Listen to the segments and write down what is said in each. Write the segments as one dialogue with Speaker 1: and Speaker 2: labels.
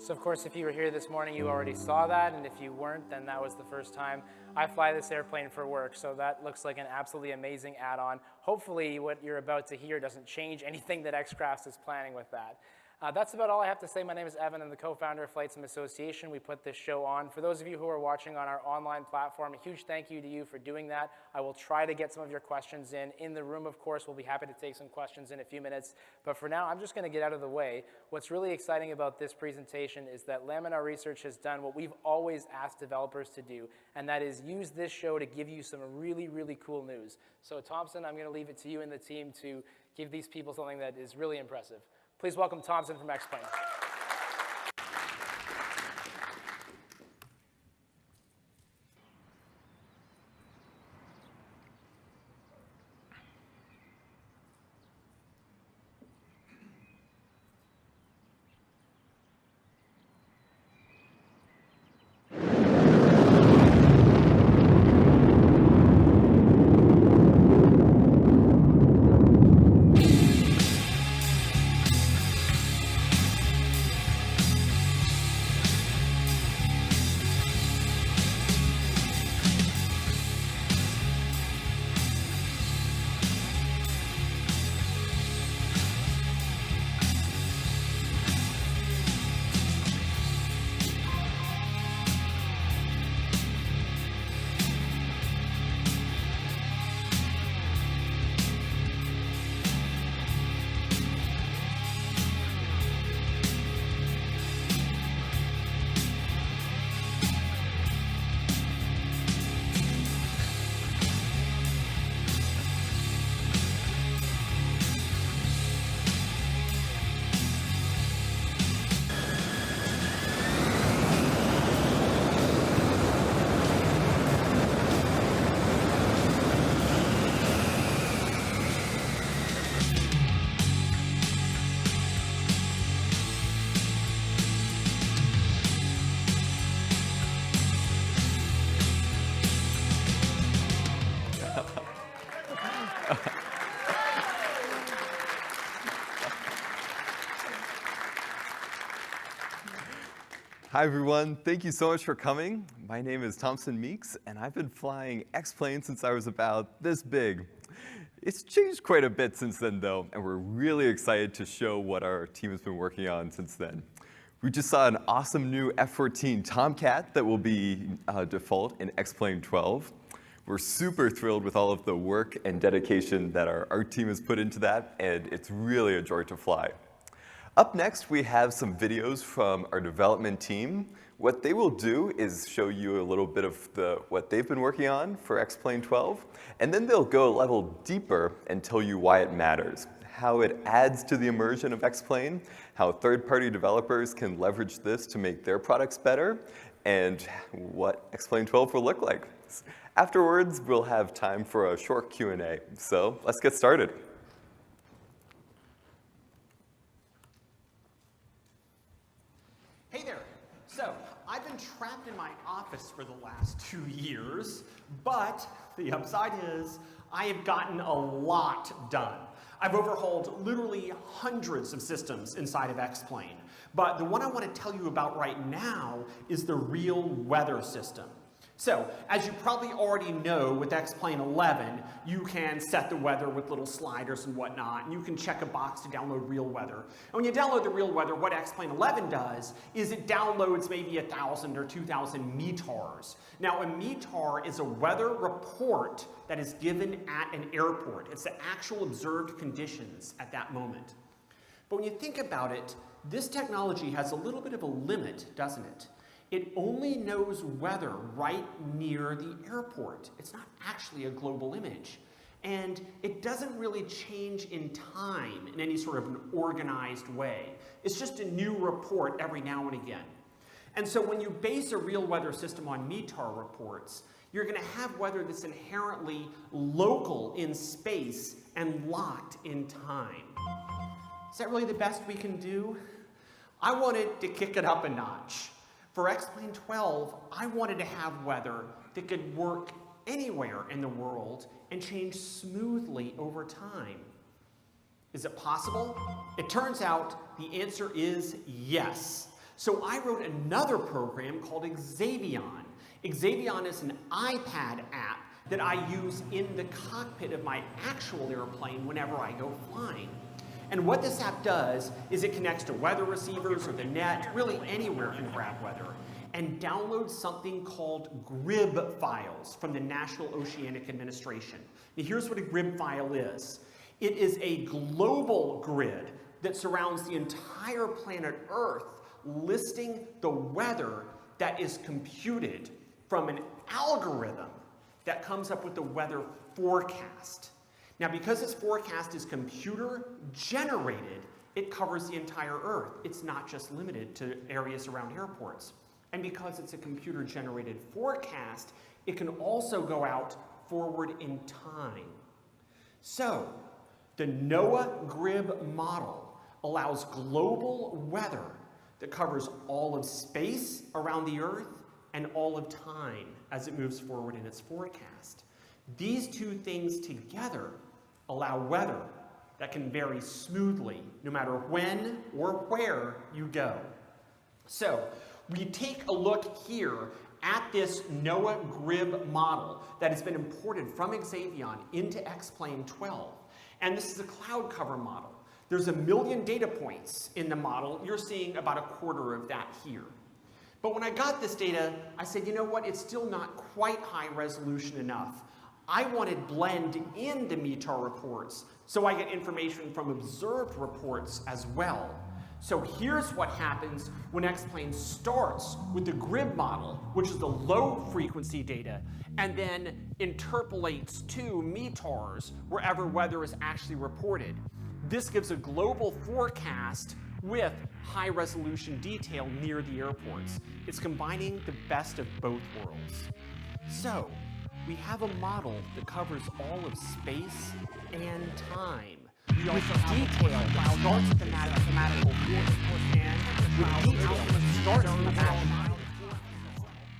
Speaker 1: So of course, if you were here this morning, you already saw that, and if you weren't, then that was the first time. I fly this airplane for work, so that looks like an absolutely amazing add-on. Hopefully what you're about to hear doesn't change anything that X-Craft is planning with that. That's about all I have to say. My name is Evan. I'm the co-founder of FlightSim Association. We put this show on. For those of you who are watching on our online platform, a huge thank you to you for doing that. I will try to get some of your questions in the room, of course. We'll be happy to take some questions in a few minutes. But for now, I'm just going to get out of the way. What's really exciting about this presentation is that Laminar Research has done what we've always asked developers to do, and that is use this show to give you some really, really cool news. So Thompson, I'm going to leave it to you and the team to give these people something that is really impressive. Please welcome Thompson from X-Plane.
Speaker 2: Hi everyone, thank you so much for coming. My name is Thompson Meeks, and I've been flying X-Plane since I was about this big. It's changed quite a bit since then though, and we're really excited to show what our team has been working on since then. We just saw an awesome new F-14 Tomcat that will be default in X-Plane 12. We're super thrilled with all of the work and dedication that our team has put into that, and it's really a joy to fly. Up next, we have some videos from our development team. What they will do is show you a little bit of what they've been working on for X-Plane 12, and then they'll go a level deeper and tell you why it matters, how it adds to the immersion of X-Plane, how third-party developers can leverage this to make their products better, and what X-Plane 12 will look like. Afterwards, we'll have time for a short Q&A. So let's get started.
Speaker 3: Hey there. So, I've been trapped in my office for the last 2 years, but the upside is I have gotten a lot done. I've overhauled literally hundreds of systems inside of X-Plane, but the one I want to tell you about right now is the real weather system. So, as you probably already know, with X-Plane 11, you can set the weather with little sliders and whatnot, and you can check a box to download real weather. And when you download the real weather, what X-Plane 11 does is it downloads maybe 1,000 or 2,000 METARs. Now, a METAR is a weather report that is given at an airport. It's the actual observed conditions at that moment. But when you think about it, this technology has a little bit of a limit, doesn't it? It only knows weather right near the airport. It's not actually a global image. And it doesn't really change in time in any sort of an organized way. It's just a new report every now and again. And so when you base a real weather system on METAR reports, you're going to have weather that's inherently local in space and locked in time. Is that really the best we can do? I wanted to kick it up a notch. For X-Plane 12, I wanted to have weather that could work anywhere in the world and change smoothly over time. Is it possible? It turns out the answer is yes. So I wrote another program called Xavion. Xavion is an iPad app that I use in the cockpit of my actual airplane whenever I go flying. And what this app does is it connects to weather receivers or the net, really anywhere it can grab weather, and downloads something called GRIB files from the National Oceanic Administration. Now here's what a GRIB file is. It is a global grid that surrounds the entire planet Earth, listing the weather that is computed from an algorithm that comes up with the weather forecast. Now, because this forecast is computer generated, it covers the entire Earth. It's not just limited to areas around airports. And because it's a computer generated forecast, it can also go out forward in time. So, the NOAA GRIB model allows global weather that covers all of space around the Earth and all of time as it moves forward in its forecast. These two things together allow weather that can vary smoothly no matter when or where you go. So we take a look here at this NOAA GRIB model that has been imported from Xavion into X-Plane 12. And this is a cloud cover model. There's 1 million data points in the model. You're seeing about 1/4 of that here. But when I got this data, I said, you know what, it's still not quite high resolution enough. I wanted blend in the METAR reports so I get information from observed reports as well. So here's what happens when X-Plane starts with the GRIB model, which is the low frequency data, and then interpolates to METARs wherever weather is actually reported. This gives a global forecast with high resolution detail near the airports. It's combining the best of both worlds. So, we have a model that covers all of space and time. We also have detail that starts at the mathematical forecast and with detail that starts from the mathematical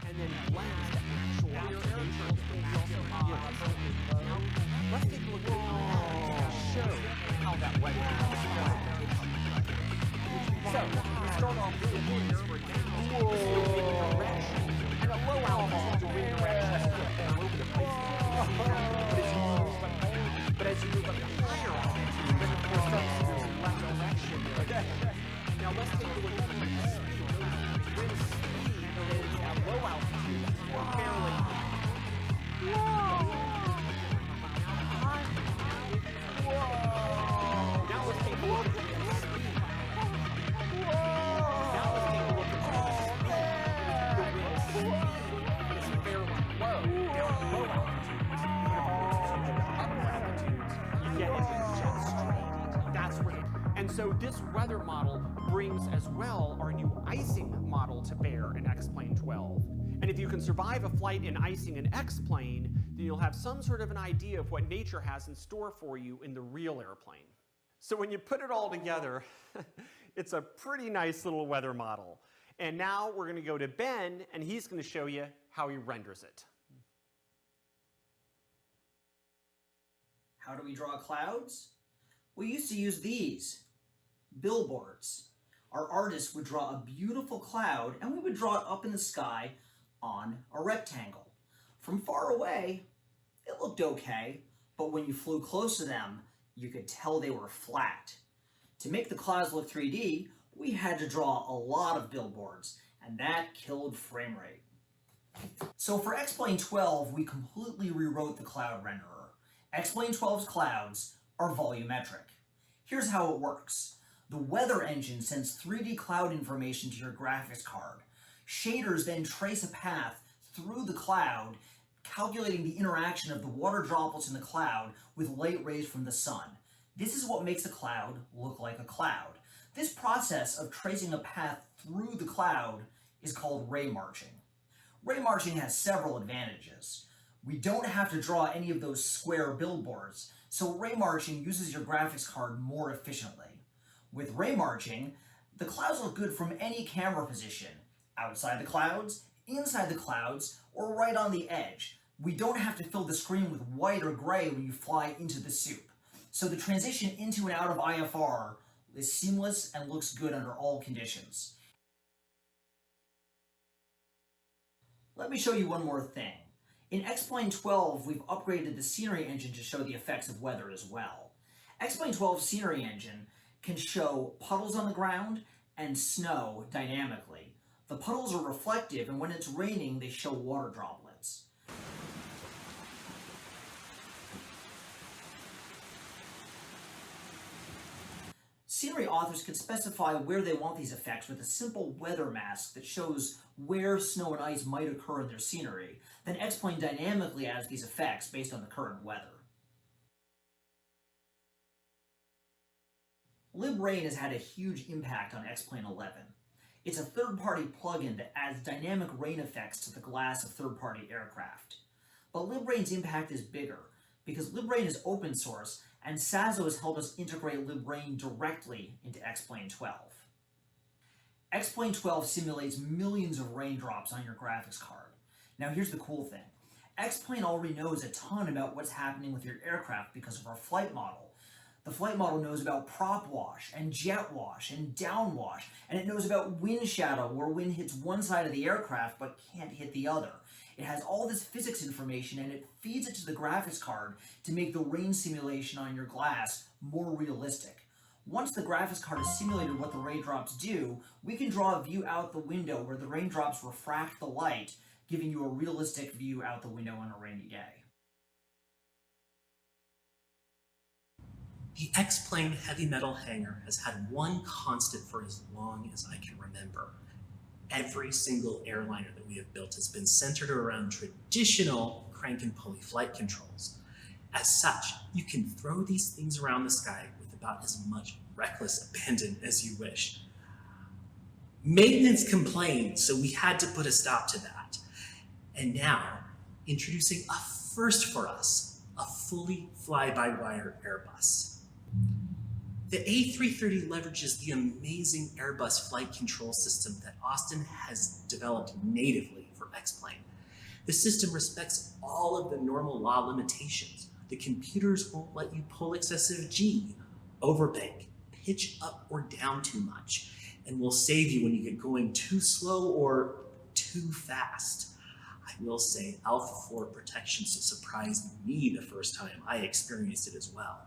Speaker 3: and then blends to actual observations from mathematical. Now, let's take a look at it to show how that weather is. So, we start off with the winds, for example. This is the wind direction, and a low altitude, the wind direction is all over the place. But as you move up to higher altitude, then of course there's a left direction there. Now let's take a look at the wind speed. Wind speed is at low altitude, fairly. Now let's take a look at the wind speed. And so this weather model brings as well our new icing model to bear in X-Plane 12. And if you can survive a flight in icing in X-Plane, then you'll have some sort of an idea of what nature has in store for you in the real airplane. So when you put it all together, it's a pretty nice little weather model. And now we're going to go to Ben, and he's going to show you how he renders it.
Speaker 4: How do we draw clouds? We used to use these, billboards. Our artist would draw a beautiful cloud, and we would draw it up in the sky on a rectangle. From far away, it looked okay, but when you flew close to them, you could tell they were flat. To make the clouds look 3D, we had to draw a lot of billboards, and that killed frame rate. So for X-Plane 12, we completely rewrote the cloud renderer. X-Plane 12's clouds are volumetric. Here's how it works. The weather engine sends 3D cloud information to your graphics card. Shaders then trace a path through the cloud, calculating the interaction of the water droplets in the cloud with light rays from the sun. This is what makes a cloud look like a cloud. This process of tracing a path through the cloud is called ray marching. Ray marching has several advantages. We don't have to draw any of those square billboards, so ray marching uses your graphics card more efficiently. With ray marching, the clouds look good from any camera position, outside the clouds, inside the clouds, or right on the edge. We don't have to fill the screen with white or gray when you fly into the soup. So the transition into and out of IFR is seamless and looks good under all conditions. Let me show you one more thing. In X-Plane 12, we've upgraded the scenery engine to show the effects of weather as well. X-Plane 12's scenery engine can show puddles on the ground and snow dynamically. The puddles are reflective, and when it's raining, they show water droplets. Scenery authors can specify where they want these effects with a simple weather mask that shows where snow and ice might occur in their scenery. Then X-Plane dynamically adds these effects based on the current weather. LibRain has had a huge impact on X-Plane 11. It's a third-party plugin that adds dynamic rain effects to the glass of third-party aircraft. But LibRain's impact is bigger, because LibRain is open source, and Sazo has helped us integrate LibRain directly into X-Plane 12. X-Plane 12 simulates millions of raindrops on your graphics card. Now here's the cool thing. X-Plane already knows a ton about what's happening with your aircraft because of our flight model. The flight model knows about prop wash and jet wash and downwash, and it knows about wind shadow, where wind hits one side of the aircraft but can't hit the other. It has all this physics information, and it feeds it to the graphics card to make the rain simulation on your glass more realistic. Once the graphics card has simulated what the raindrops do, we can draw a view out the window where the raindrops refract the light, giving you a realistic view out the window on a rainy day.
Speaker 5: The X-Plane heavy metal hangar has had one constant for as long as I can remember. Every single airliner that we have built has been centered around traditional crank and pulley flight controls. As such, you can throw these things around the sky with about as much reckless abandon as you wish. Maintenance complained, so we had to put a stop to that. And now, introducing a first for us, a fully fly-by-wire Airbus. The A330 leverages the amazing Airbus flight control system that Austin has developed natively for X-Plane. The system respects all of the normal law limitations. The computers won't let you pull excessive G, overbank, pitch up or down too much, and will save you when you get going too slow or too fast. I will say Alpha 4 protection surprised me the first time I experienced it as well.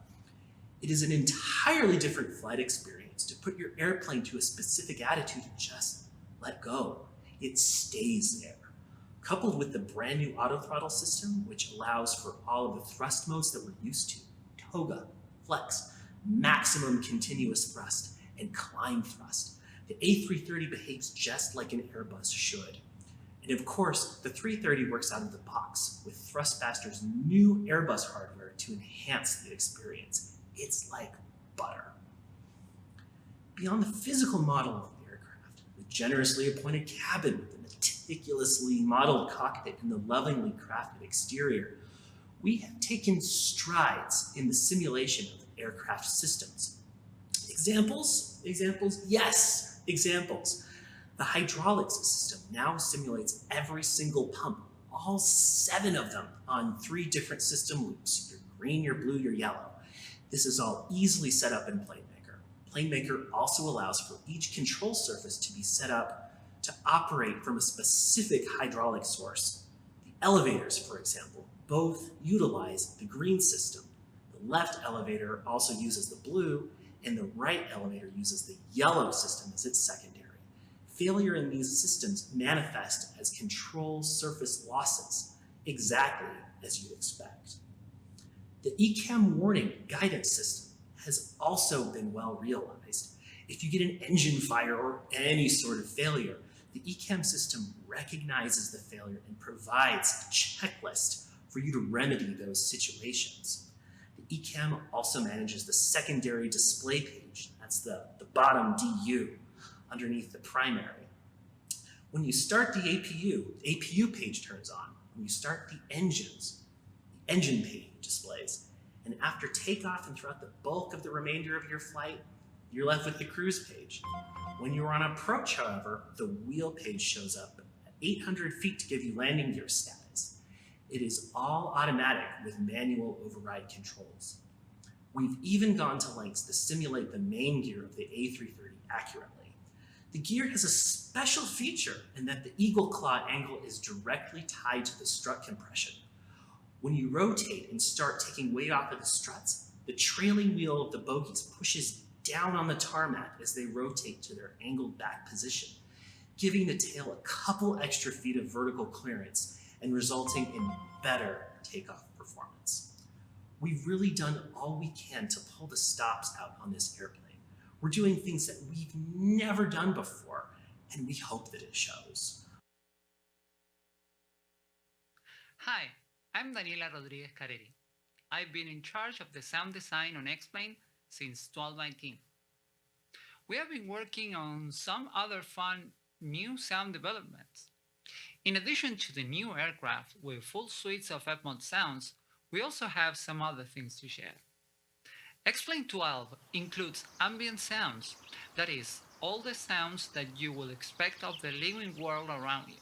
Speaker 5: It is an entirely different flight experience to put your airplane to a specific attitude and just let go. It stays there. Coupled with the brand new auto throttle system, which allows for all of the thrust modes that we're used to, toga, flex, maximum continuous thrust, and climb thrust, the A330 behaves just like an Airbus should. And of course, the 330 works out of the box with Thrustmaster's new Airbus hardware to enhance the experience. It's like butter. Beyond the physical model of the aircraft, the generously appointed cabin with the meticulously modeled cockpit and the lovingly crafted exterior, we have taken strides in the simulation of aircraft systems. Examples? Yes, examples. The hydraulics system now simulates every single pump, all 7 of them on 3 different system loops, your green, your blue, your yellow. This is all easily set up in PlaneMaker. PlaneMaker also allows for each control surface to be set up to operate from a specific hydraulic source. The elevators, for example, both utilize the green system. The left elevator also uses the blue, and the right elevator uses the yellow system as its secondary. Failure in these systems manifest as control surface losses, exactly as you'd expect. The ECAM warning guidance system has also been well realized. If you get an engine fire or any sort of failure, the ECAM system recognizes the failure and provides a checklist for you to remedy those situations. The ECAM also manages the secondary display page, that's the bottom DU, underneath the primary. When you start the APU page turns on. When you start the engines, the engine page displays. And after takeoff and throughout the bulk of the remainder of your flight, you're left with the cruise page. When you're on approach, however, the wheel page shows up at 800 feet to give you landing gear status. It is all automatic with manual override controls. We've even gone to lengths to simulate the main gear of the A330 accurately. The gear has a special feature in that the eagle claw angle is directly tied to the strut compression. When you rotate and start taking weight off of the struts, the trailing wheel of the bogies pushes down on the tarmac as they rotate to their angled back position, giving the tail a couple extra feet of vertical clearance and resulting in better takeoff performance. We've really done all we can to pull the stops out on this airplane. We're doing things that we've never done before, and we hope that it shows.
Speaker 6: Hi, I'm Daniela Rodriguez Careri. I've been in charge of the sound design on X-Plane since 2019. We have been working on some other fun new sound developments. In addition to the new aircraft with full suites of FMOD sounds, we also have some other things to share. X-Plane 12 includes ambient sounds, that is, all the sounds that you will expect of the living world around you.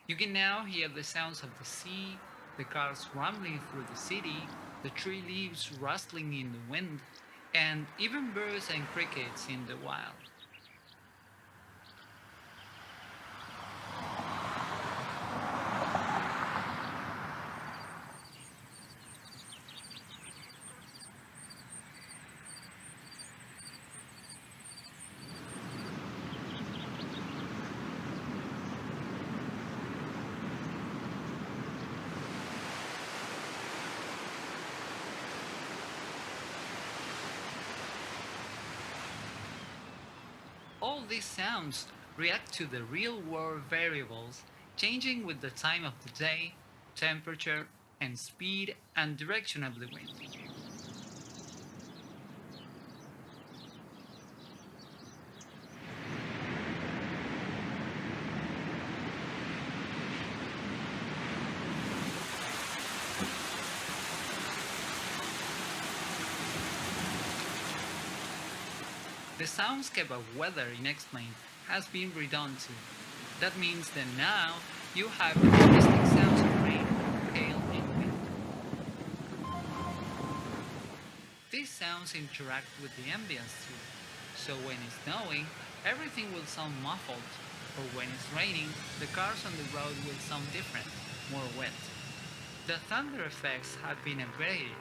Speaker 6: You can now hear the sounds of the sea, the cars rumbling through the city, the tree leaves rustling in the wind, and even birds and crickets in the wild. All these sounds react to the real-world variables changing with the time of the day, temperature, and speed and direction of the wind. The soundscape of weather in X-Plane has been redone too. That means that now you have the distinct sounds of rain, hail, and wind. These sounds interact with the ambience too, so when it's snowing, everything will sound muffled, or when it's raining, the cars on the road will sound different, more wet. The thunder effects have been upgraded,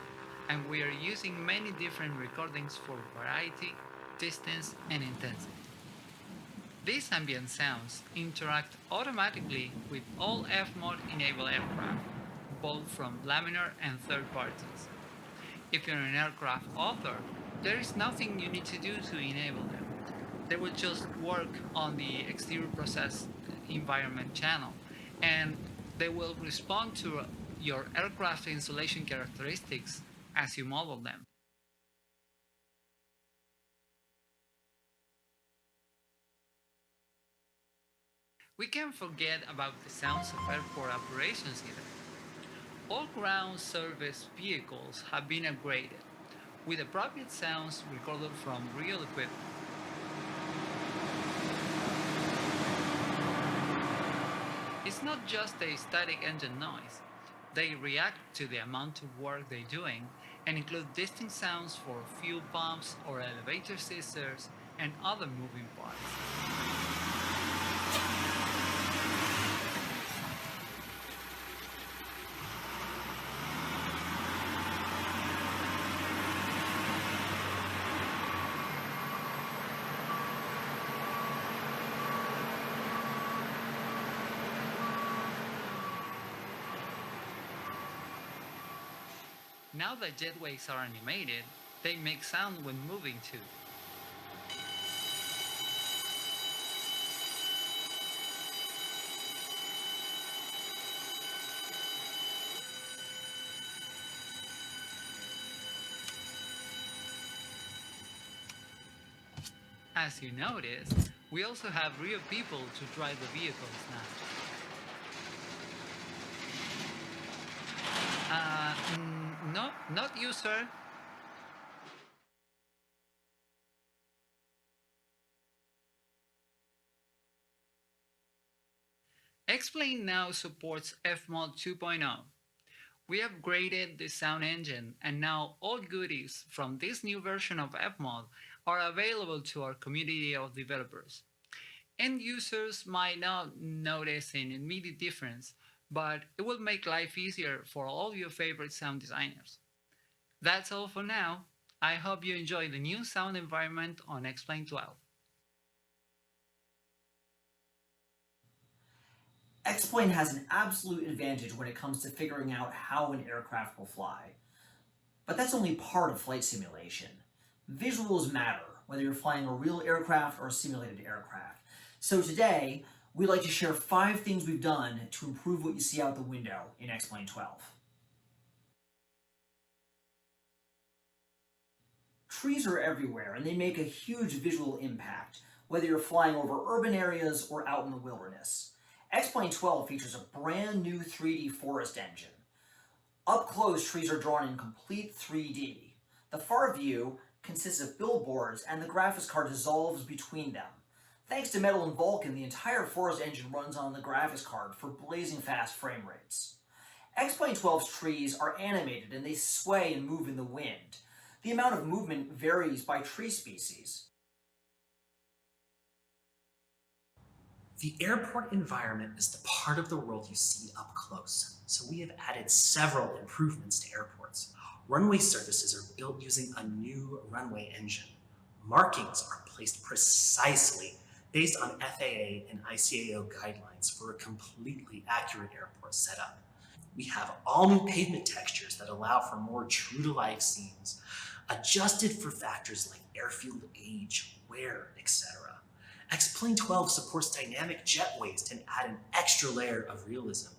Speaker 6: and we are using many different recordings for variety, distance, and intensity. These ambient sounds interact automatically with all FMOD-enabled aircraft, both from Laminar and third parties. If you're an aircraft author, there is nothing you need to do to enable them. They will just work on the exterior process environment channel, and they will respond to your aircraft installation characteristics as you model them. We can't forget about the sounds of airport operations either. All ground service vehicles have been upgraded, with appropriate sounds recorded from real equipment. It's not just a static engine noise. They react to the amount of work they're doing and include distinct sounds for fuel pumps or elevator scissors and other moving parts. Now that jetways are animated, they make sound when moving too. As you noticed, we also have real people to drive the vehicles now. No, not you, sir. X-Plane now supports FMOD 2.0. We upgraded the sound engine, and now all goodies from this new version of FMOD are available to our community of developers. End users might not notice an immediate difference, but it will make life easier for all your favorite sound designers. That's all for now. I hope you enjoy the new sound environment on X-Plane 12.
Speaker 4: X-Plane has an absolute advantage when it comes to figuring out how an aircraft will fly. But that's only part of flight simulation. Visuals matter, whether you're flying a real aircraft or a simulated aircraft. So today, we'd like to share 5 things we've done to improve what you see out the window in X-Plane 12. Trees are everywhere, and they make a huge visual impact, whether you're flying over urban areas or out in the wilderness. X-Plane 12 features a brand new 3D forest engine. Up close, trees are drawn in complete 3D. The far view consists of billboards, and the graphics card dissolves between them. Thanks to Metal and Vulcan, the entire forest engine runs on the graphics card for blazing fast frame rates. X-Plane 12's trees are animated and they sway and move in the wind. The amount of movement varies by tree species.
Speaker 5: The airport environment is the part of the world you see up close, so we have added several improvements to airports. Runway surfaces are built using a new runway engine. Markings are placed precisely based on FAA and ICAO guidelines for a completely accurate airport setup. We have all new pavement textures that allow for more true-to-life scenes, adjusted for factors like airfield age, wear, etc. X-Plane 12 supports dynamic jetways to add an extra layer of realism.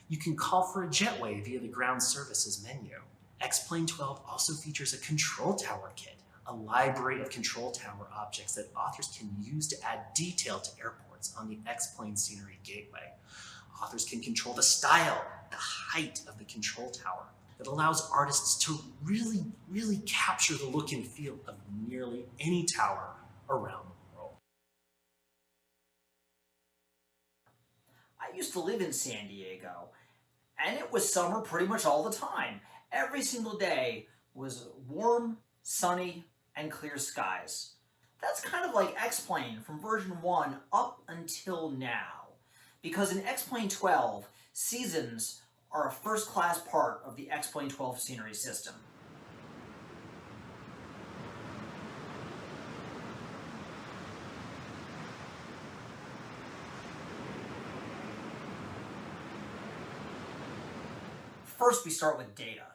Speaker 5: You can call for a jetway via the ground services menu. X-Plane 12 also features a control tower kit, a library of control tower objects that authors can use to add detail to airports on the X-Plane Scenery Gateway. Authors can control the style, the height of the control tower. That allows artists to really capture the look and feel of nearly any tower around the world.
Speaker 4: I used to live in San Diego, and it was summer pretty much all the time. Every single day was warm, sunny, and clear skies. That's kind of like X-Plane from version 1 up until now. Because in X-Plane 12, seasons are a first-class part of the X-Plane 12 scenery system. First, we start with data.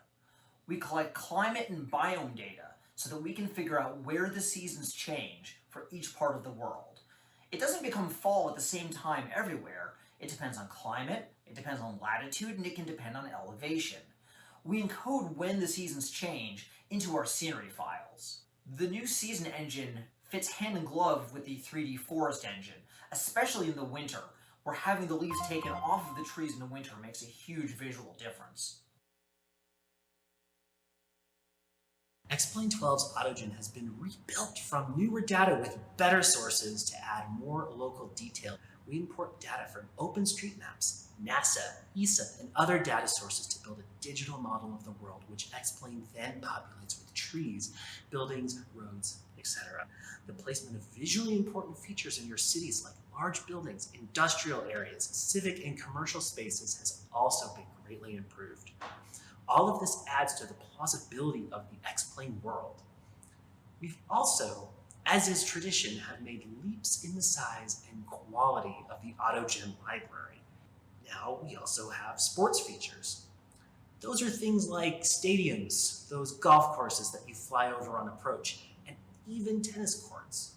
Speaker 4: We collect climate and biome data so that we can figure out where the seasons change for each part of the world. It doesn't become fall at the same time everywhere. It depends on climate, it depends on latitude, and it can depend on elevation. We encode when the seasons change into our scenery files. The new season engine fits hand in glove with the 3D forest engine, especially in the winter, where having the leaves taken off of the trees in the winter makes a huge visual difference.
Speaker 5: X-Plane 12's AUTOGEN has been rebuilt from newer data with better sources to add more local detail. We import data from OpenStreetMaps, NASA, ESA, and other data sources to build a digital model of the world, which X-Plane then populates with trees, buildings, roads, etc. The placement of visually important features in your cities like large buildings, industrial areas, civic and commercial spaces has also been greatly improved. All of this adds to the plausibility of the X-Plane world. We've also, as is tradition, have made leaps in the size and quality of the AUTOGEN library. Now we also have sports features. Those are things like stadiums, those golf courses that you fly over on approach, and even tennis courts.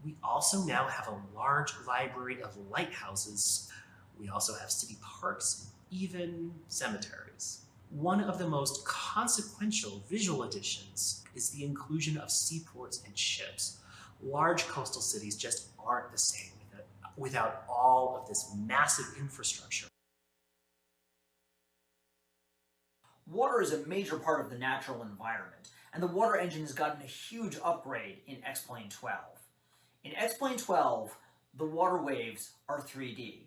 Speaker 5: We also now have a large library of lighthouses. We also have city parks, and even cemeteries. One of the most consequential visual additions is the inclusion of seaports and ships. Large coastal cities just aren't the same without all of this massive infrastructure.
Speaker 4: Water is a major part of the natural environment, and the water engine has gotten a huge upgrade in X-Plane 12. In X-Plane 12, the water waves are 3D.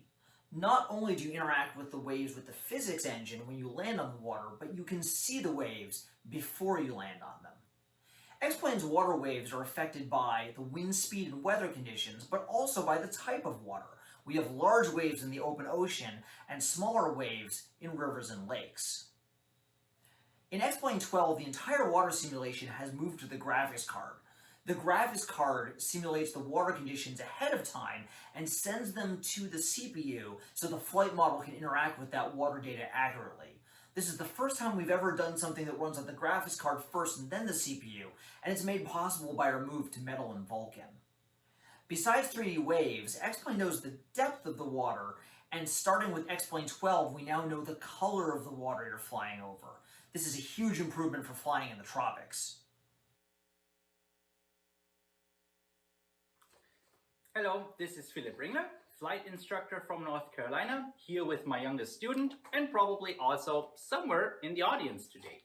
Speaker 4: Not only do you interact with the waves with the physics engine when you land on the water, but you can see the waves before you land on them. X-plane's water waves are affected by the wind speed and weather conditions, but also by the type of water. We have large waves in the open ocean and smaller waves in rivers and lakes. In X-Plane 12, the entire water simulation has moved to the graphics card. The graphics card simulates the water conditions ahead of time and sends them to the CPU so the flight model can interact with that water data accurately. This is the first time we've ever done something that runs on the graphics card first and then the CPU, and it's made possible by our move to Metal and Vulkan. Besides 3D waves, X-Plane knows the depth of the water, and starting with X-Plane 12, we now know the color of the water you're flying over. This is a huge improvement for flying in the tropics.
Speaker 7: Hello, this is Philip Ringler, flight instructor from North Carolina, here with my youngest student and probably also somewhere in the audience today.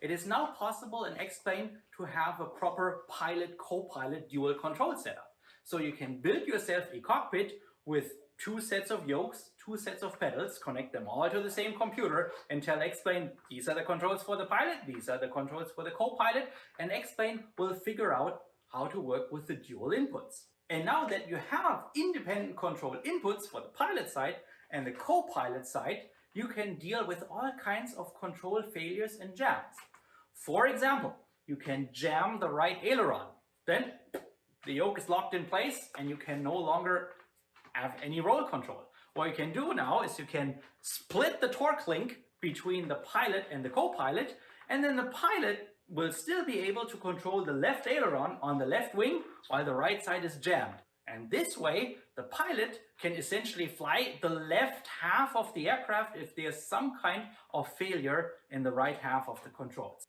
Speaker 7: It is now possible in X-Plane to have a proper pilot-co-pilot dual control setup. So you can build yourself a cockpit with 2 sets of yokes, 2 sets of pedals, connect them all to the same computer and tell X-Plane, these are the controls for the pilot, these are the controls for the co-pilot, and X-Plane will figure out how to work with the dual inputs. And now that you have independent control inputs for the pilot side and the co-pilot side, you can deal with all kinds of control failures and jams. For example, you can jam the right aileron. Then the yoke is locked in place and you can no longer have any roll control. What you can do now is you can split the torque link between the pilot and the co-pilot, and then the pilot will still be able to control the left aileron on the left wing while the right side is jammed. And this way, the pilot can essentially fly the left half of the aircraft if there's some kind of failure in the right half of the controls.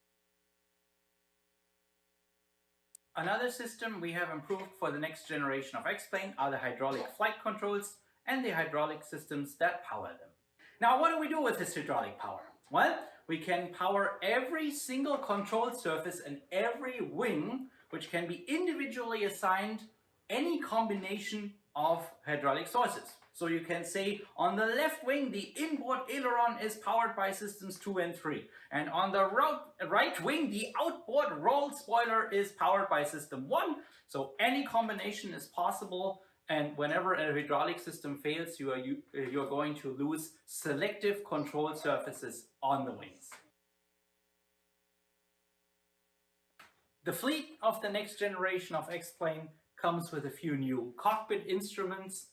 Speaker 7: Another system we have improved for the next generation of X-Plane are the hydraulic flight controls and the hydraulic systems that power them. Now, what do we do with this hydraulic power? Well, we can power every single control surface and every wing, which can be individually assigned any combination of hydraulic sources. So you can say on the left wing, the inboard aileron is powered by systems 2 and 3. And on the right wing, the outboard roll spoiler is powered by system 1. So any combination is possible. And whenever a hydraulic system fails, you're going to lose selective control surfaces on the wings. The fleet of the next generation of X-Plane comes with a few new cockpit instruments.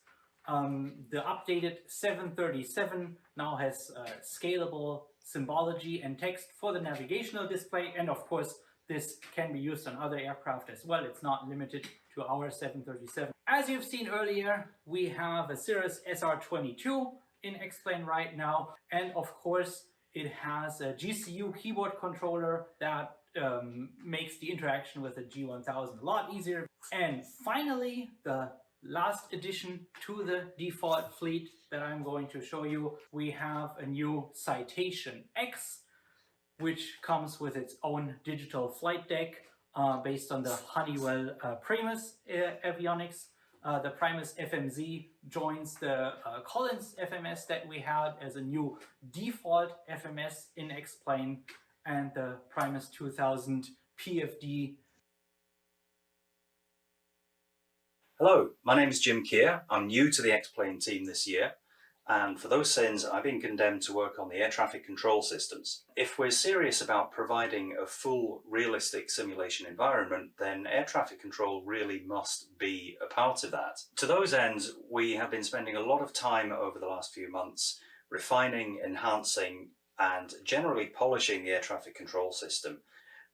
Speaker 7: The updated 737 now has scalable symbology and text for the navigational display, and of course this can be used on other aircraft as well. It's not limited to our 737. As you've seen earlier, we have a Cirrus SR22 in X-Plane right now, and of course it has a GCU keyboard controller that makes the interaction with the G1000 a lot easier. And finally, the last addition to the default fleet that I'm going to show you, we have a new Citation X, which comes with its own digital flight deck based on the Honeywell Primus avionics. The Primus FMZ joins the Collins FMS that we had as a new default FMS in X-Plane, and the Primus 2000 PFD.
Speaker 8: Hello, my name is Jim Keir. I'm new to the X-Plane team this year, and for those sins I've been condemned to work on the air traffic control systems. If we're serious about providing a full realistic simulation environment, then air traffic control really must be a part of that. To those ends, we have been spending a lot of time over the last few months refining, enhancing and generally polishing the air traffic control system.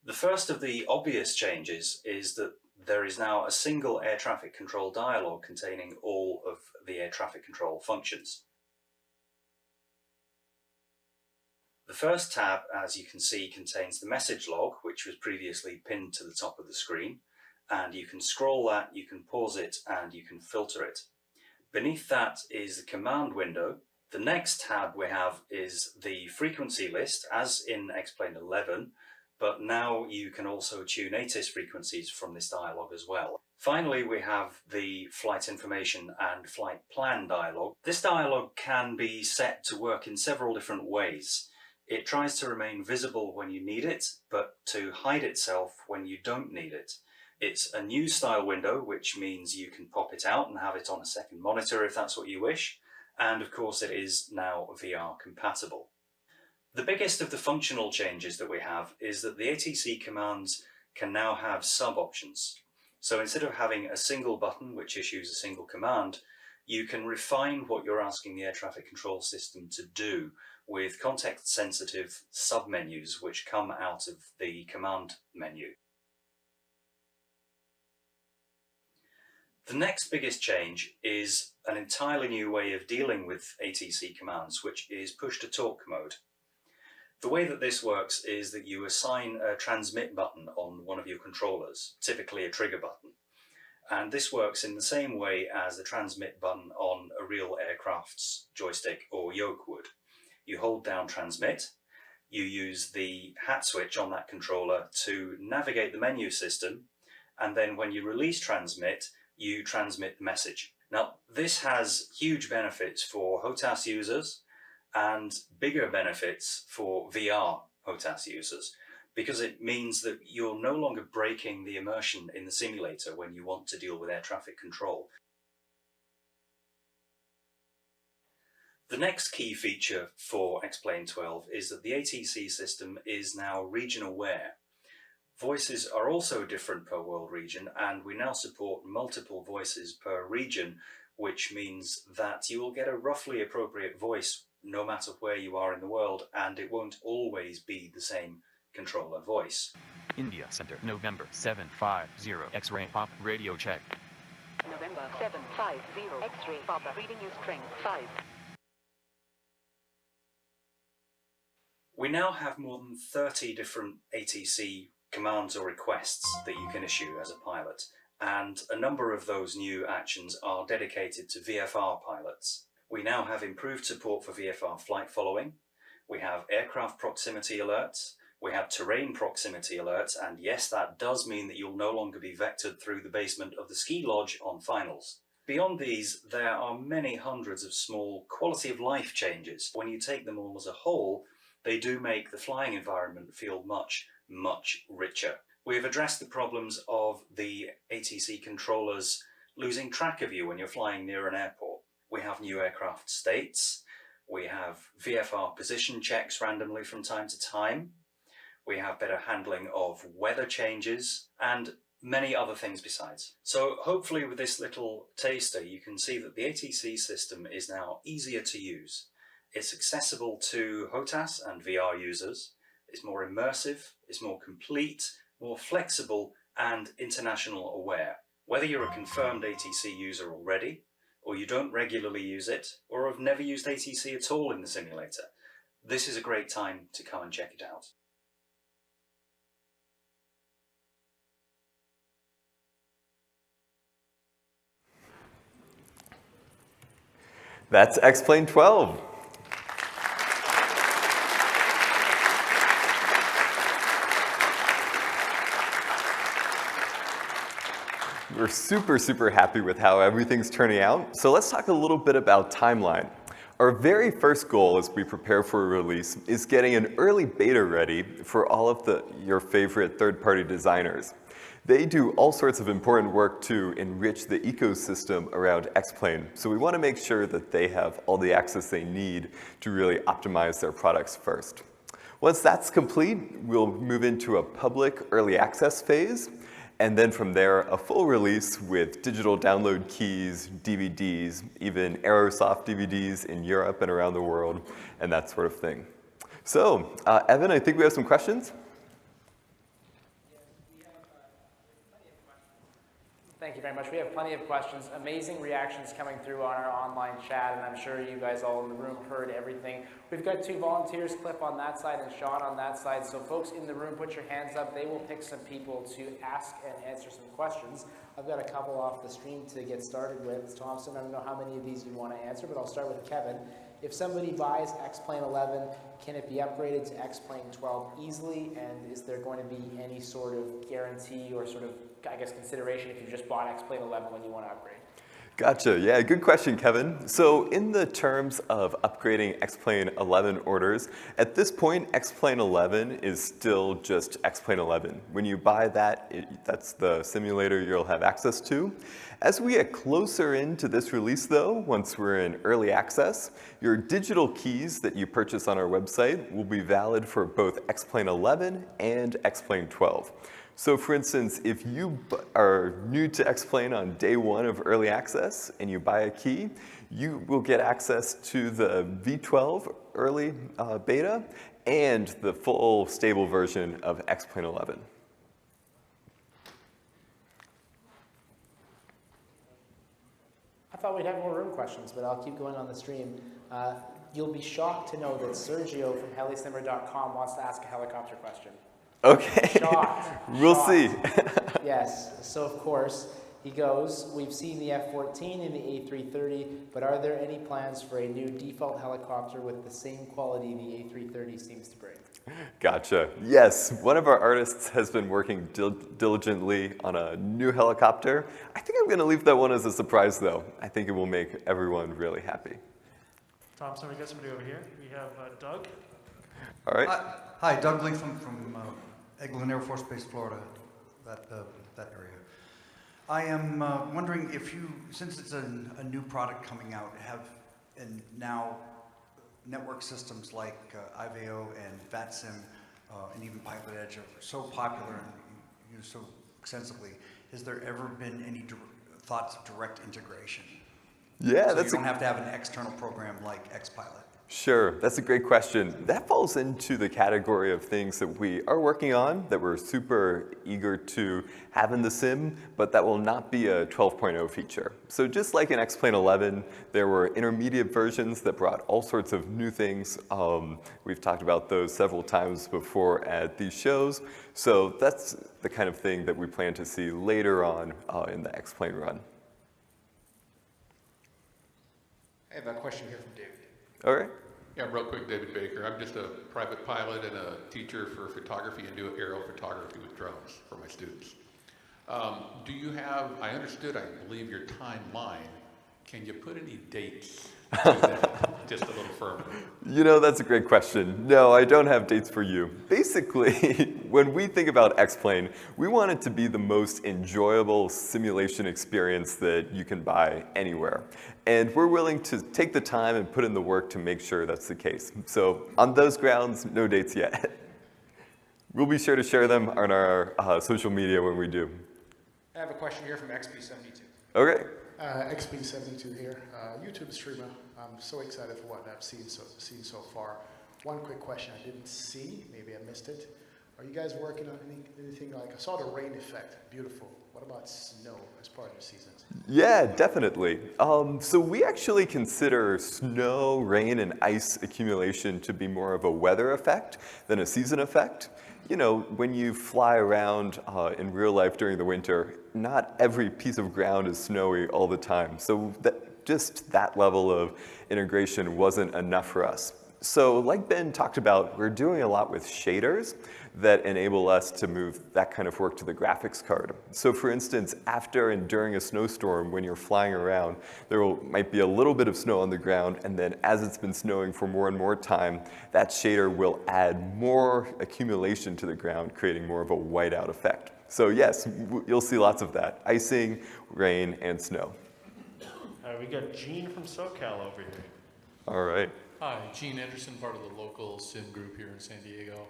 Speaker 8: The first of the obvious changes is that there is now a single air traffic control dialog containing all of the air traffic control functions. The first tab, as you can see, contains the message log, which was previously pinned to the top of the screen, and you can scroll that, you can pause it, and you can filter it. Beneath that is the command window. The next tab we have is the frequency list, as in X-Plane 11, but now you can also tune ATIS frequencies from this dialog as well. Finally, we have the flight information and flight plan dialog. This dialog can be set to work in several different ways. It tries to remain visible when you need it, but to hide itself when you don't need it. It's a new style window, which means you can pop it out and have it on a second monitor if that's what you wish. And of course it is now VR compatible. The biggest of the functional changes that we have is that the ATC commands can now have sub-options. So instead of having a single button which issues a single command, you can refine what you're asking the air traffic control system to do with context-sensitive sub-menus which come out of the command menu. The next biggest change is an entirely new way of dealing with ATC commands, which is push-to-talk mode. The way that this works is that you assign a transmit button on one of your controllers, typically a trigger button. And this works in the same way as the transmit button on a real aircraft's joystick or yoke would. You hold down transmit, you use the hat switch on that controller to navigate the menu system, and then when you release transmit, you transmit the message. Now, this has huge benefits for HOTAS users and bigger benefits for VR HOTAS users, because it means that you're no longer breaking the immersion in the simulator when you want to deal with air traffic control. The next key feature for X-Plane 12 is that the ATC system is now region aware. Voices are also different per world region, and we now support multiple voices per region, which means that you will get a roughly appropriate voice no matter where you are in the world, and it won't always be the same controller voice.
Speaker 9: India Center, November 750, X-ray pop, radio check.
Speaker 10: November 750, X-ray Papa, reading you strength 5.
Speaker 8: We now have more than 30 different ATC commands or requests that you can issue as a pilot, and a number of those new actions are dedicated to VFR pilots. We now have improved support for VFR flight following, we have aircraft proximity alerts, we have terrain proximity alerts, and yes, that does mean that you'll no longer be vectored through the basement of the ski lodge on finals. Beyond these, there are many hundreds of small quality of life changes. When you take them all as a whole, they do make the flying environment feel much richer. We have addressed the problems of the ATC controllers losing track of you when you're flying near an airport. We have new aircraft states. We have VFR position checks randomly from time to time. We have better handling of weather changes and many other things besides. So hopefully with this little taster, you can see that the ATC system is now easier to use. It's accessible to HOTAS and VR users. It's more immersive, it's more complete, more flexible, and international aware. Whether you're a confirmed ATC user already, or you don't regularly use it, or have never used ATC at all in the simulator, this is a great time to come and check it out.
Speaker 2: That's X-Plane 12. We're super happy with how everything's turning out. So let's talk a little bit about timeline. Our very first goal as we prepare for a release is getting an early beta ready for all of your favorite third-party designers. They do all sorts of important work to enrich the ecosystem around X-Plane. So we want to make sure that they have all the access they need to really optimize their products first. Once that's complete, we'll move into a public early access phase. And then from there, a full release with digital download keys, DVDs, even Aerosoft DVDs in Europe and around the world, and that sort of thing. So, Evan, I think we have some questions.
Speaker 1: Thank you very much. We have plenty of questions. Amazing reactions coming through on our online chat, and I'm sure you guys all in the room heard everything. We've got two volunteers, Cliff on that side and Sean on that side. So folks in the room, put your hands up. They will pick some people to ask and answer some questions. I've got a couple off the stream to get started with. Thompson, I don't know how many of these you want to answer, but I'll start with Kevin. If somebody buys X-Plane 11, can it be upgraded to X-Plane 12 easily? And is there going to be any sort of guarantee or sort of, I guess, consideration if you just bought X-Plane 11 when you want to upgrade?
Speaker 2: Gotcha. Yeah, good question, Kevin. So in the terms of upgrading X-Plane 11 orders, at this point, X-Plane 11 is still just X-Plane 11. When you buy that, that's the simulator you'll have access to. As we get closer into this release, though, once we're in early access, your digital keys that you purchase on our website will be valid for both X-Plane 11 and X-Plane 12. So for instance, if you are new to X-Plane on day one of early access and you buy a key, you will get access to the V12 early beta and the full stable version of X-Plane 11.
Speaker 1: I thought we'd have more room questions, but I'll keep going on the stream. You'll be shocked to know that Sergio from helisimmer.com wants to ask a helicopter question.
Speaker 2: Okay.
Speaker 1: Shocked.
Speaker 2: We'll
Speaker 1: Shocked.
Speaker 2: see.
Speaker 1: Yes. So of course he goes, we've seen the F-14 and the A330, but are there any plans for a new default helicopter with the same quality the A330 seems to bring?
Speaker 2: Gotcha. Yes, one of our artists has been working diligently on a new helicopter. I think I'm going to leave that one as a surprise, though. I think it will make everyone really happy.
Speaker 11: Thompson, we got somebody over here. We have Doug.
Speaker 2: All right.
Speaker 12: Hi, Doug Latham from Eglin Air Force Base, Florida, that area. I am wondering if you, since it's a new product coming out, and now network systems like IVO and VATSIM and even Pilot Edge are so popular and used so extensively, has there ever been any thoughts of direct integration?
Speaker 2: Yeah,
Speaker 12: so you don't have to have an external program like XPilot.
Speaker 2: Sure, that's a great question. That falls into the category of things that we are working on, that we're super eager to have in the sim, but that will not be a 12.0 feature. So just like in X-Plane 11, there were intermediate versions that brought all sorts of new things. We've talked about those several times before at these shows. So that's the kind of thing that we plan to see later on in the X-Plane run.
Speaker 13: I have a question here from David.
Speaker 2: All right.
Speaker 13: Yeah, real quick, David Baker. I'm just a private pilot and a teacher for photography and do aerial photography with drones for my students. Do you have, I understood, I believe, your timeline. Can you put any dates to that, just a little firmer?
Speaker 2: You know, that's a great question. No, I don't have dates for you. Basically, when we think about X-Plane, we want it to be the most enjoyable simulation experience that you can buy anywhere. And we're willing to take the time and put in the work to make sure that's the case. So on those grounds, no dates yet. We'll be sure to share them on our social media when we do.
Speaker 13: I have a question here from XP72.
Speaker 2: Okay.
Speaker 14: XP72 here, YouTube streamer. I'm so excited for what I've seen so far. One quick question I didn't see, maybe I missed it. Are you guys working on anything like, I saw the rain effect, beautiful. What about snow as part of the seasons?
Speaker 2: Yeah, definitely. So we actually consider snow, rain, and ice accumulation to be more of a weather effect than a season effect. You know, when you fly around in real life during the winter, not every piece of ground is snowy all the time. So just that level of integration wasn't enough for us. So like Ben talked about, we're doing a lot with shaders that enable us to move that kind of work to the graphics card. So for instance, after and during a snowstorm, when you're flying around, might be a little bit of snow on the ground, and then as it's been snowing for more and more time, that shader will add more accumulation to the ground, creating more of a whiteout effect. So yes, you'll see lots of that, icing, rain, and snow.
Speaker 11: We got Gene from SoCal over here.
Speaker 2: All right.
Speaker 15: Hi, Gene Anderson, part of the local sim group here in San Diego.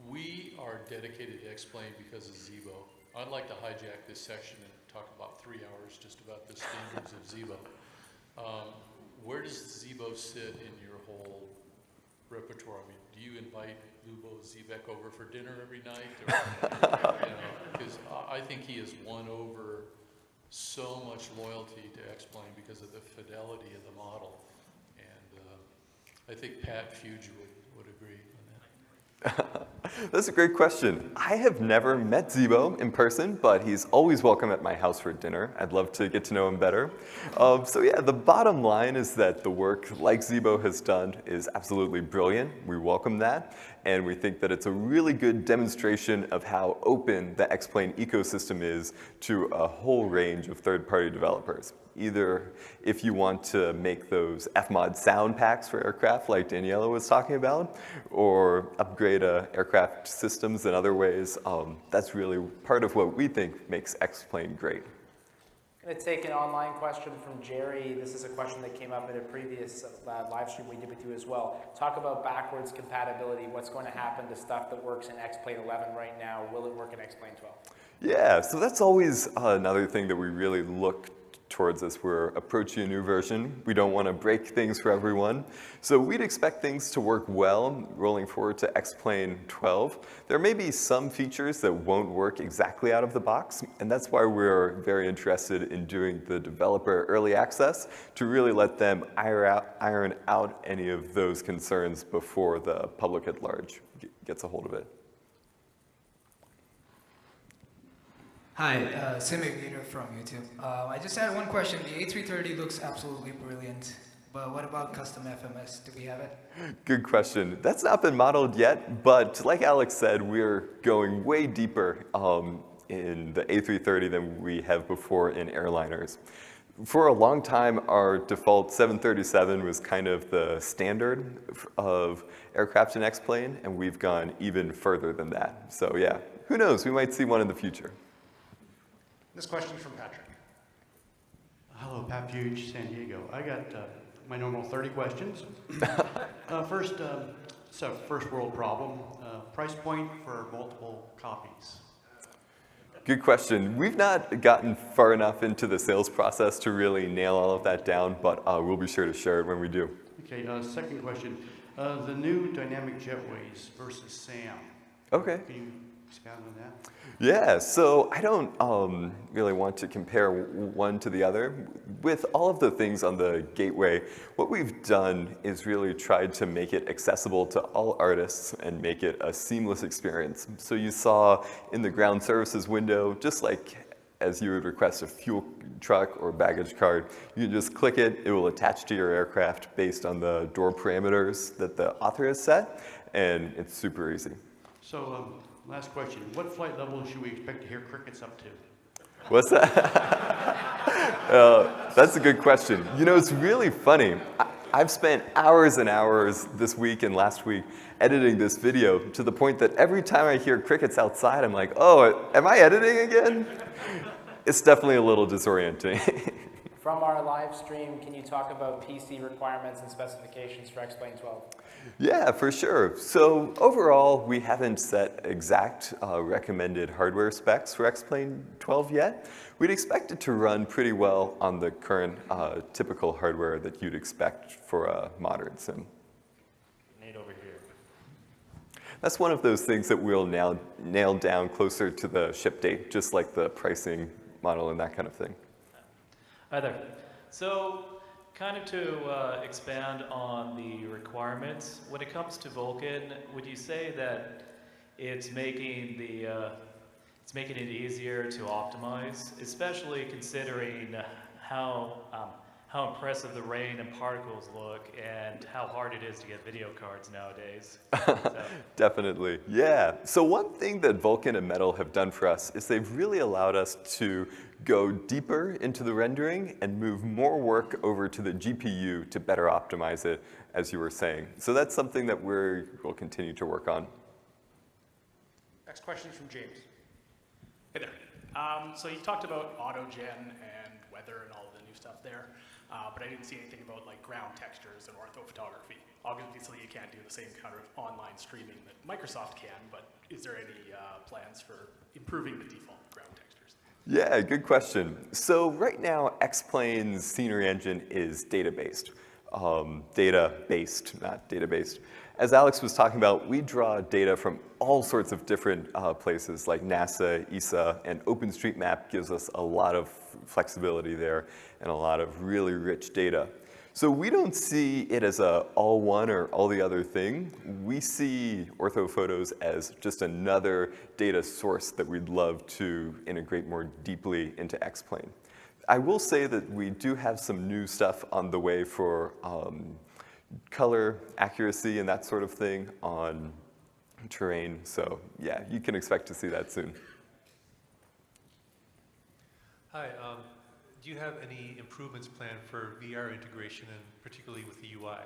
Speaker 15: We are dedicated to X-Plane because of Zibo. I'd like to hijack this section and talk about 3 hours just about the standards of Zibo. Where does Zibo sit in your whole repertoire? I mean, do you invite Lubo Zivek over for dinner every night? Because I think he has won over so much loyalty to X-Plane because of the fidelity of the model. And I think Pat Fuge would agree on that.
Speaker 2: That's a great question. I have never met Zibo in person, but he's always welcome at my house for dinner. I'd love to get to know him better. So yeah, the bottom line is that the work like Zibo has done is absolutely brilliant. We welcome that, and we think that it's a really good demonstration of how open the X-Plane ecosystem is to a whole range of third-party developers. Either if you want to make those FMOD sound packs for aircraft like Daniela was talking about, or upgrade aircraft systems in other ways, that's really part of what we think makes X-Plane great.
Speaker 1: I'm going to take an online question from Jerry. This is a question that came up in a previous live stream we did with you as well. Talk about backwards compatibility. What's going to happen to stuff that works in X-Plane 11 right now? Will it work in X-Plane 12?
Speaker 2: Yeah, so that's always another thing that we really look towards as we're approaching a new version. We don't want to break things for everyone. So we'd expect things to work well rolling forward to X-Plane 12. There may be some features that won't work exactly out of the box, and that's why we're very interested in doing the developer early access to really let them iron out any of those concerns before the public at large gets a hold of it.
Speaker 16: Hi, SimAviator from YouTube. I just had one question. The A330 looks absolutely brilliant, but what about custom FMS? Do we have it?
Speaker 2: Good question. That's not been modeled yet, but like Alex said, we're going way deeper in the A330 than we have before in airliners. For a long time, our default 737 was kind of the standard of aircraft in X-Plane, and we've gone even further than that. So yeah, who knows? We might see one in the future.
Speaker 14: This question is from Patrick.
Speaker 17: Hello, Pat Puge, San Diego. I got my normal 30 questions. First world problem, price point for multiple copies.
Speaker 2: Good question. We've not gotten far enough into the sales process to really nail all of that down, but we'll be sure to share it when we do.
Speaker 17: Okay, second question. The new dynamic jetways versus SAM.
Speaker 2: Okay.
Speaker 17: Can you expound on that?
Speaker 2: Yeah, so I don't really want to compare one to the other. With all of the things on the gateway, what we've done is really tried to make it accessible to all artists and make it a seamless experience. So you saw in the ground services window, just like as you would request a fuel truck or baggage card, you can just click it, it will attach to your aircraft based on the door parameters that the author has set, and it's super easy.
Speaker 17: So, last question. What flight level should we expect to hear crickets up to?
Speaker 2: What's that? That's a good question. You know, it's really funny. I've spent hours and hours this week and last week editing this video to the point that every time I hear crickets outside, I'm like, oh, am I editing again? It's definitely a little disorienting.
Speaker 1: From our live stream, can you talk about PC requirements and specifications for X-Plane 12?
Speaker 2: Yeah, for sure. So overall, we haven't set exact recommended hardware specs for X-Plane 12 yet. We'd expect it to run pretty well on the current typical hardware that you'd expect for a modern sim.
Speaker 11: Nate over here.
Speaker 2: That's one of those things that we'll now nail down closer to the ship date, just like the pricing model and that kind of thing.
Speaker 18: Hi there. So, kind of to expand on the requirements, when it comes to Vulkan, would you say that it's making it easier to optimize, especially considering how impressive the rain and particles look and how hard it is to get video cards nowadays?
Speaker 2: Definitely, yeah. So one thing that Vulkan and Metal have done for us is they've really allowed us to go deeper into the rendering and move more work over to the GPU to better optimize it, as you were saying. So that's something that we'll continue to work on.
Speaker 14: Next question is from James.
Speaker 19: Hey there. So you talked about AUTOGEN and weather and all of the new stuff there, but I didn't see anything about like ground textures and orthophotography. Obviously, you can't do the same kind of online streaming that Microsoft can, but is there any plans for improving the default ground textures?
Speaker 2: Yeah, good question. So right now, X-Plane's scenery engine is data-based. Data-based, not data-based. As Alex was talking about, we draw data from all sorts of different places like NASA, ESA, and OpenStreetMap gives us a lot of flexibility there and a lot of really rich data. So we don't see it as a all one or all the other thing. We see orthophotos as just another data source that we'd love to integrate more deeply into X-Plane. I will say that we do have some new stuff on the way for color accuracy and that sort of thing on terrain. So yeah, you can expect to see that soon.
Speaker 20: Hi, do you have any improvements planned for VR integration, and particularly with the UI?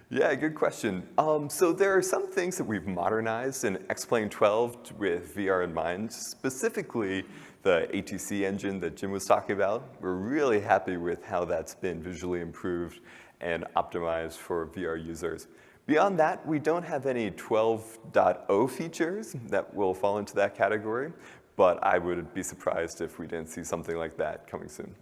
Speaker 2: Yeah, good question. So there are some things that we've modernized in X-Plane 12 with VR in mind, specifically the ATC engine that Jim was talking about. We're really happy with how that's been visually improved and optimized for VR users. Beyond that, we don't have any 12.0 features that will fall into that category, but I would be surprised if we didn't see something like that coming soon.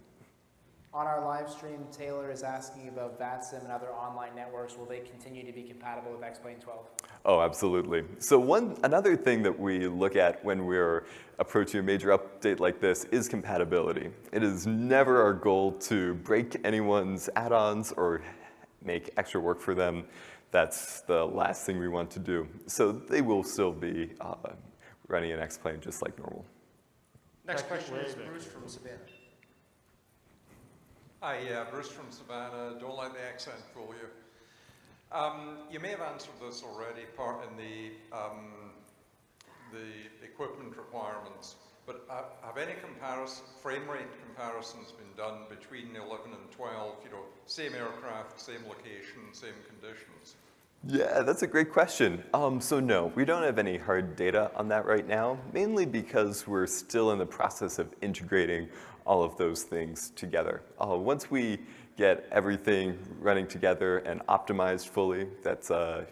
Speaker 1: On our live stream, Taylor is asking about VATSIM and other online networks. Will they continue to be compatible with X-Plane 12?
Speaker 2: Oh, absolutely. So another thing that we look at when we're approaching a major update like this is compatibility. It is never our goal to break anyone's add-ons or make extra work for them. That's the last thing we want to do. So they will still be running an X-Plane just like normal.
Speaker 21: Next question is Bruce from Savannah.
Speaker 22: Hi, Bruce from Savannah. Don't let the accent fool you. You may have answered this already, part in the equipment requirements, but have any frame rate comparisons been done between 11 and 12? You know, same aircraft, same location, same conditions.
Speaker 2: Yeah, that's a great question. So no, we don't have any hard data on that right now, mainly because we're still in the process of integrating all of those things together. Once we get everything running together and optimized fully, that's a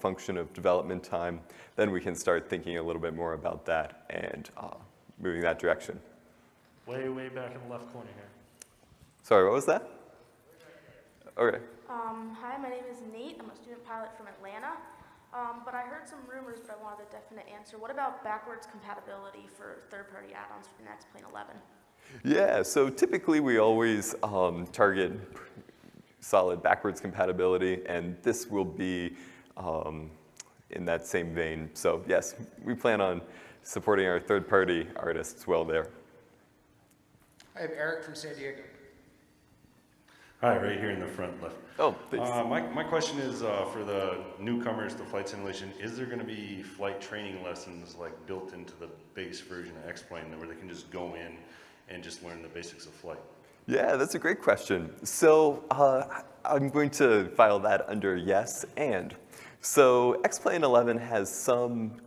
Speaker 2: function of development time, then we can start thinking a little bit more about that and moving that direction.
Speaker 11: Way back in the left corner here.
Speaker 2: Sorry, what was that? Okay.
Speaker 23: Hi, my name is Nate. I'm a student pilot from Atlanta. But I heard some rumors, but I wanted a definite answer. What about backwards compatibility for third-party add-ons for the X-Plane 11?
Speaker 2: Yeah, so typically we always target solid backwards compatibility, and this will be in that same vein. So yes, we plan on supporting our third-party artists well there.
Speaker 21: I have Eric from San Diego.
Speaker 24: Hi, right here in the front left.
Speaker 2: Oh, thanks.
Speaker 24: My question is for the newcomers to flight simulation, is there going to be flight training lessons like built into the base version of X-Plane where they can just go in and just learn the basics of flight?
Speaker 2: Yeah, that's a great question. So I'm going to file that under yes and. So X-Plane 11 has some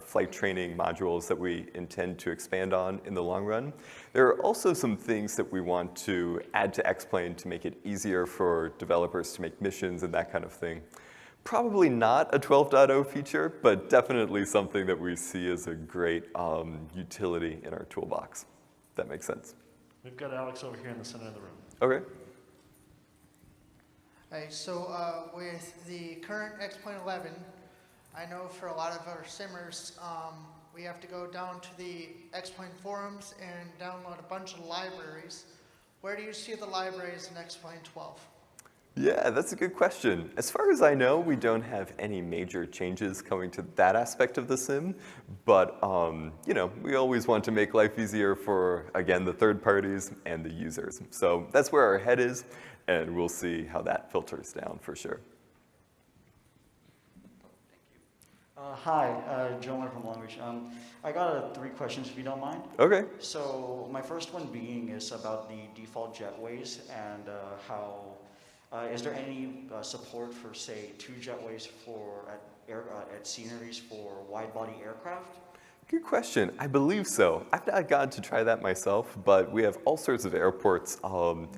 Speaker 2: flight training modules that we intend to expand on in the long run. There are also some things that we want to add to X-Plane to make it easier for developers to make missions and that kind of thing. Probably not a 12.0 feature, but definitely something that we see as a great utility in our toolbox. If that makes sense.
Speaker 11: We've got Alex over here in the center of the room.
Speaker 2: Okay.
Speaker 25: Hey, so with the current X-Plane 11, I know for a lot of our simmers, we have to go down to the X-Plane forums and download a bunch of libraries. Where do you see the libraries in X-Plane 12?
Speaker 2: Yeah, that's a good question. As far as I know, we don't have any major changes coming to that aspect of the sim, but we always want to make life easier for, again, the third parties and the users. So that's where our head is, and we'll see how that filters down for sure.
Speaker 26: Hi, Joe from Long Beach. I got 3 questions if you don't mind.
Speaker 2: Okay.
Speaker 26: So my first one being is about the default jetways and how, is there any support for, say, 2 jetways at sceneries for wide-body aircraft?
Speaker 2: Good question. I believe so. I've not gotten to try that myself, but we have all sorts of airports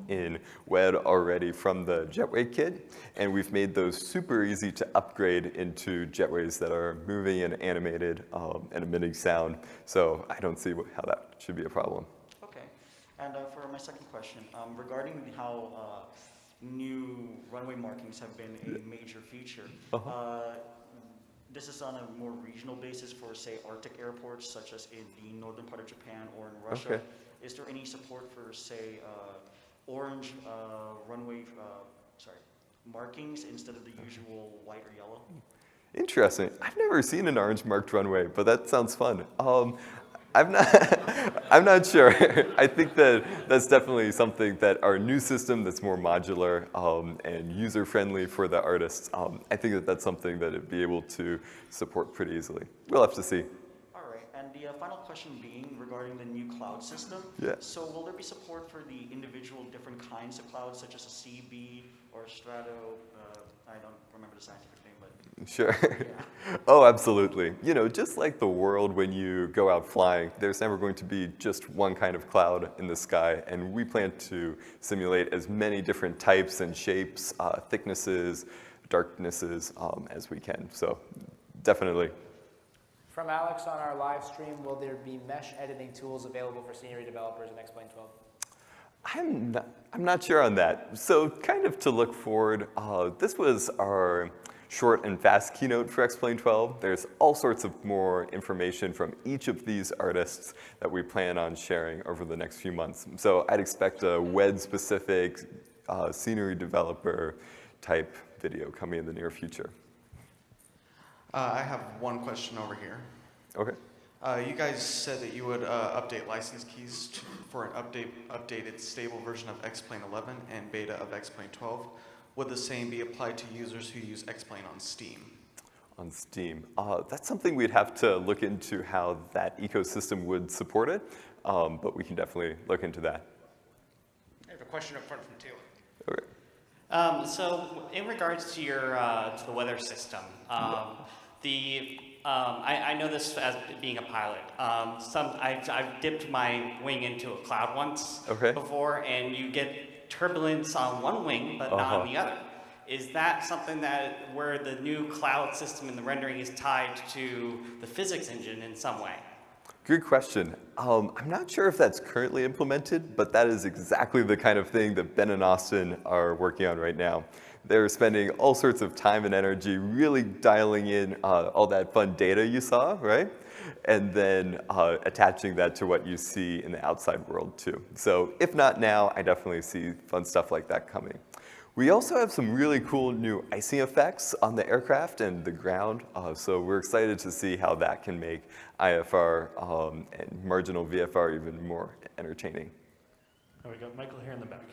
Speaker 2: in WED already from the jetway kit, and we've made those super easy to upgrade into jetways that are moving and animated and emitting sound. So I don't see how that should be a problem.
Speaker 26: Okay. And for my second question, regarding how new runway markings have been a major feature, this is on a more regional basis for, say, Arctic airports, such as in the northern part of Japan or in Russia.
Speaker 2: Okay.
Speaker 26: Is there any support for, say, orange runway, markings instead of the usual white or yellow?
Speaker 2: Interesting. I've never seen an orange marked runway, but that sounds fun. I'm not sure. I think that that's definitely something that our new system that's more modular and user-friendly for the artists, I think that that's something that it'd be able to support pretty easily. We'll have to see.
Speaker 26: All right, and the final question being regarding the new cloud system.
Speaker 2: Yeah.
Speaker 26: So will there be support for the individual different kinds of clouds, such as a CB or a Strato? I don't remember the scientific name, but...
Speaker 2: Sure. Oh, absolutely. You know, just like the world when you go out flying, there's never going to be just one kind of cloud in the sky, and we plan to simulate as many different types and shapes, thicknesses, darknesses as we can. So definitely.
Speaker 1: From Alex on our live stream, will there be mesh editing tools available for senior developers in X-Plane 12?
Speaker 2: I'm not sure on that. So kind of to look forward, this was our short and fast keynote for X-Plane 12. There's all sorts of more information from each of these artists that we plan on sharing over the next few months. So I'd expect a WED-specific scenery developer type video coming in the near future.
Speaker 3: I have one question over here.
Speaker 2: Okay.
Speaker 3: You guys said that you would update license keys for an updated stable version of X-Plane 11 and beta of X-Plane 12. Would the same be applied to users who use X-Plane on Steam?
Speaker 2: On Steam. That's something we'd have to look into how that ecosystem would support it, but we can definitely look into that.
Speaker 21: I have a question up front from Taylor.
Speaker 2: Okay.
Speaker 4: So in regards to your to the weather system, I know this as being a pilot. I've dipped my wing into a cloud once before, and you get turbulence on one wing, but not on the other. Is that something where the new cloud system in the rendering is tied to the physics engine in some way?
Speaker 2: Good question. I'm not sure if that's currently implemented, but that is exactly the kind of thing that Ben and Austin are working on right now. They're spending all sorts of time and energy really dialing in all that fun data you saw, right? And then attaching that to what you see in the outside world too. So if not now, I definitely see fun stuff like that coming. We also have some really cool new icing effects on the aircraft and the ground. So we're excited to see how that can make IFR and marginal VFR even more entertaining.
Speaker 5: There we go. Michael here in the back.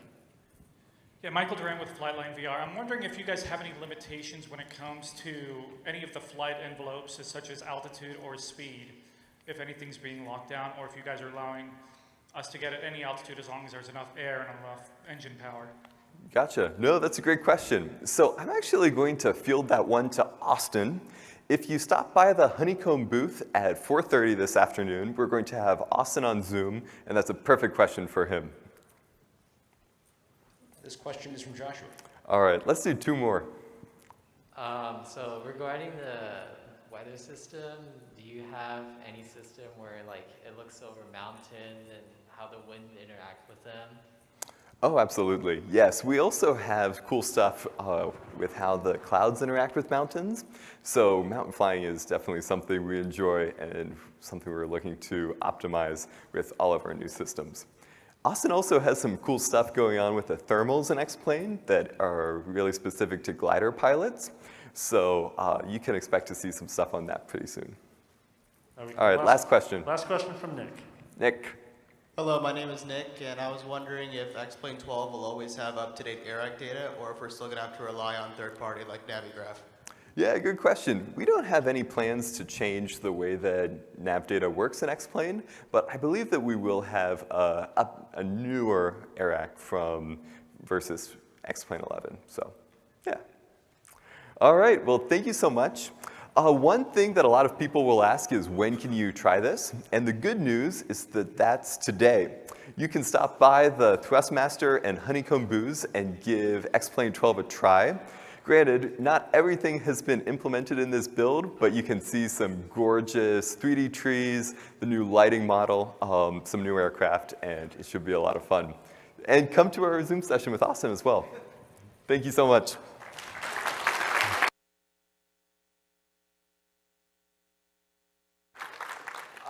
Speaker 5: Yeah, Michael Duran with Flightline VR. I'm wondering if you guys have any limitations when it comes to any of the flight envelopes, such as altitude or speed, if anything's being locked down, or if you guys are allowing us to get at any altitude as long as there's enough air and enough engine power.
Speaker 2: Gotcha. No, that's a great question. So I'm actually going to field that one to Austin. If you stop by the Honeycomb booth at 4:30 this afternoon, we're going to have Austin on Zoom, and that's a perfect question for him.
Speaker 21: This question is from Joshua.
Speaker 2: All right, let's do two more.
Speaker 6: So regarding the weather system, do you have any system where it looks over mountains and how the wind interact with them?
Speaker 2: Oh, absolutely. Yes, we also have cool stuff with how the clouds interact with mountains. So mountain flying is definitely something we enjoy and something we're looking to optimize with all of our new systems. Austin also has some cool stuff going on with the thermals in X-Plane that are really specific to glider pilots. So you can expect to see some stuff on that pretty soon. All right, last question.
Speaker 5: Last question from Nick.
Speaker 2: Nick.
Speaker 7: Hello, my name is Nick, and I was wondering if X-Plane 12 will always have up-to-date AIRAC data, or if we're still going to have to rely on third-party like Navigraph.
Speaker 2: Yeah, good question. We don't have any plans to change the way that nav data works in X-Plane, but I believe that we will have a newer AIRAC versus X-Plane 11. So, yeah. All right, well, thank you so much. One thing that a lot of people will ask is, when can you try this? And the good news is that that's today. You can stop by the Thrustmaster and Honeycomb booths and give X-Plane 12 a try. Granted, not everything has been implemented in this build, but you can see some gorgeous 3D trees, the new lighting model, some new aircraft, and it should be a lot of fun. And come to our Zoom session with Austin as well. Thank you so much.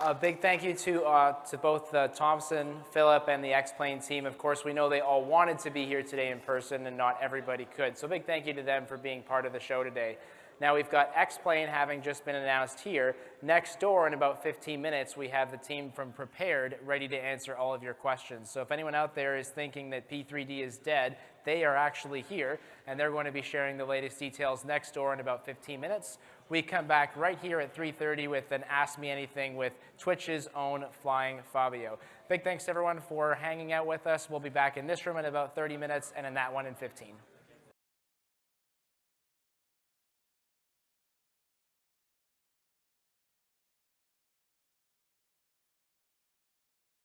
Speaker 1: A big thank you to both Thompson, Philip, and the X-Plane team. Of course, we know they all wanted to be here today in person, and not everybody could. So big thank you to them for being part of the show today. Now we've got X-Plane having just been announced here. Next door, in about 15 minutes, we have the team from Prepared ready to answer all of your questions. So if anyone out there is thinking that P3D is dead, they are actually here, and they're going to be sharing the latest details next door in about 15 minutes. We come back right here at 3:30 with an Ask Me Anything with Twitch's own Flying Fabio. Big thanks to everyone for hanging out with us. We'll be back in this room in about 30 minutes and in that one in 15.